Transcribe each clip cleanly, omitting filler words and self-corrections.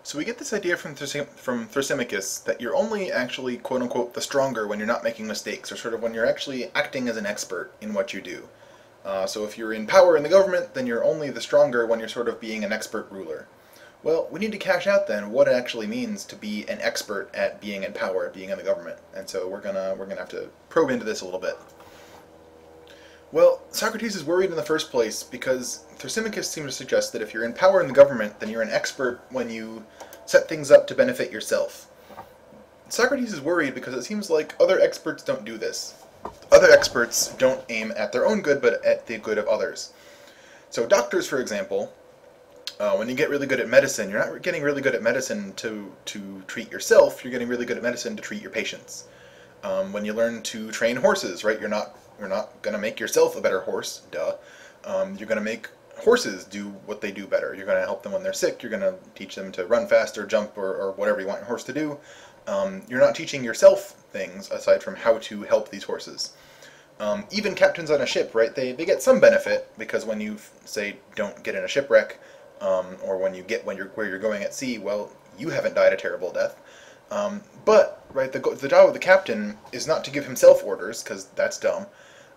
So we get this idea from Thrasymachus that you're only actually, quote-unquote, the stronger when you're not making mistakes, or sort of when you're actually acting as an expert in what you do. So if you're in power in the government, then you're only the stronger when you're sort of being an expert ruler. Well, we need to cash out then what it actually means to be an expert at being in power, at being in the government. And so we're gonna have to probe into this a little bit. Well, Socrates is worried in the first place because Thrasymachus seems to suggest that if you're in power in the government, then you're an expert when you set things up to benefit yourself. Socrates is worried because it seems like other experts don't do this. Other experts don't aim at their own good, but at the good of others. So doctors, for example, when you get really good at medicine, you're not getting really good at medicine to treat yourself, you're getting really good at medicine to treat your patients. When you learn to train horses, right, you're not going to make yourself a better horse, duh. You're going to make horses do what they do better. You're going to help them when they're sick. You're going to teach them to run faster, jump, or whatever you want your horse to do. You're not teaching yourself things aside from how to help these horses. Even captains on a ship, right, they get some benefit because when you, say, don't get in a shipwreck, or when you get where you're going at sea, well, you haven't died a terrible death. But, right, the job of the captain is not to give himself orders, because that's dumb.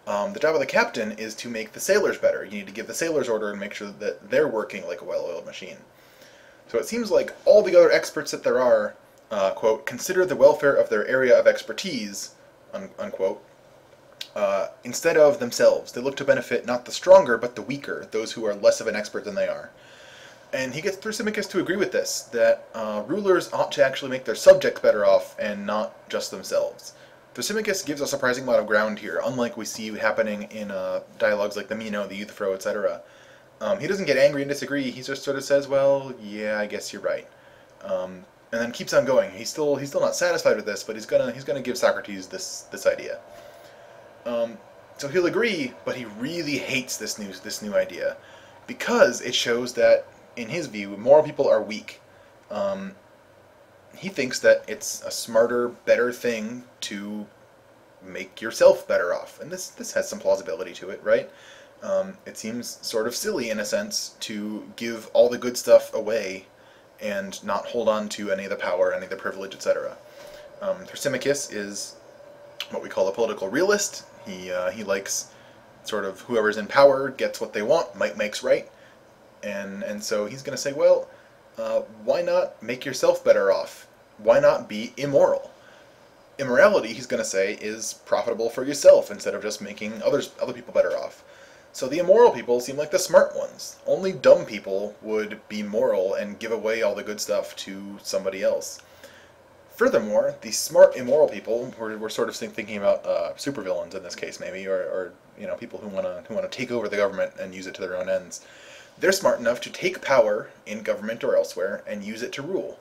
The job of the captain is to make the sailors better. You need to give the sailors order and make sure that they're working like a well-oiled machine. So it seems like all the other experts that there are, quote, consider the welfare of their area of expertise, unquote, instead of themselves. They look to benefit not the stronger, but the weaker, those who are less of an expert than they are. And he gets Thrasymachus to agree with this, that rulers ought to actually make their subjects better off and not just themselves. Thrasymachus gives a surprising amount of ground here, unlike we see happening in dialogues like the Meno, the Euthyphro, etc. He doesn't get angry and disagree, he just sort of says, well, yeah, I guess you're right. And then keeps on going. He's still not satisfied with this, but he's gonna give Socrates this idea. So he'll agree, but he really hates this new idea, because it shows that, in his view, moral people are weak. He thinks that it's a smarter, better thing to make yourself better off. And this has some plausibility to it, right? It seems sort of silly, in a sense, to give all the good stuff away and not hold on to any of the power, any of the privilege, etc. Thrasymachus is what we call a political realist. He likes sort of whoever's in power gets what they want, might makes right. And so he's going to say, well, why not make yourself better off? Why not be immoral? Immorality, he's going to say, is profitable for yourself instead of just making other people better off. So the immoral people seem like the smart ones. Only dumb people would be moral and give away all the good stuff to somebody else. Furthermore, the smart immoral people, we're sort of thinking about supervillains in this case, maybe, or people who want to take over the government and use it to their own ends. They're smart enough to take power in government or elsewhere and use it to rule.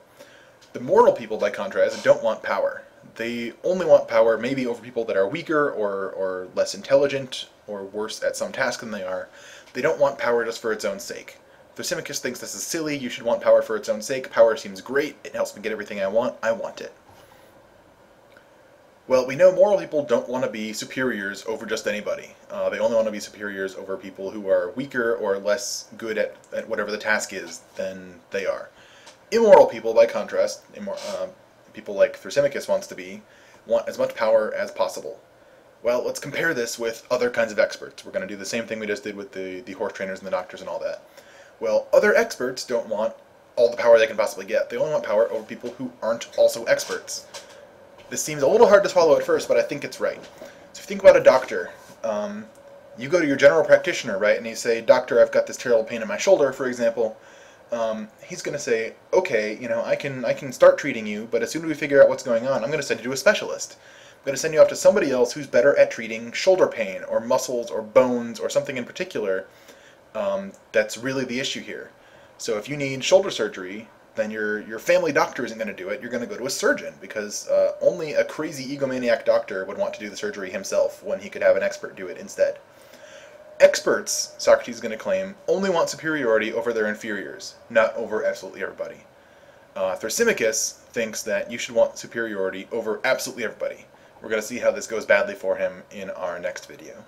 The moral people, by contrast, don't want power. They only want power maybe over people that are weaker or less intelligent or worse at some task than they are. They don't want power just for its own sake. Thrasymachus thinks this is silly, you should want power for its own sake. Power seems great, it helps me get everything I want it. Well, we know moral people don't want to be superiors over just anybody. They only want to be superiors over people who are weaker or less good at whatever the task is than they are. Immoral people, by contrast, people like Thrasymachus wants to be, want as much power as possible. Well, let's compare this with other kinds of experts. We're going to do the same thing we just did with the horse trainers and the doctors and all that. Well, other experts don't want all the power they can possibly get. They only want power over people who aren't also experts. This seems a little hard to swallow at first, but I think it's right. So if you think about a doctor, you go to your general practitioner, right, and you say, "Doctor, I've got this terrible pain in my shoulder," for example. He's going to say, "Okay, I can start treating you, but as soon as we figure out what's going on, I'm going to send you to a specialist. I'm going to send you off to somebody else who's better at treating shoulder pain or muscles or bones or something in particular that's really the issue here. So if you need shoulder surgery, then your family doctor isn't going to do it. You're going to go to a surgeon, because only a crazy egomaniac doctor would want to do the surgery himself when he could have an expert do it instead." Experts, Socrates is going to claim, only want superiority over their inferiors, not over absolutely everybody. Thrasymachus thinks that you should want superiority over absolutely everybody. We're going to see how this goes badly for him in our next video.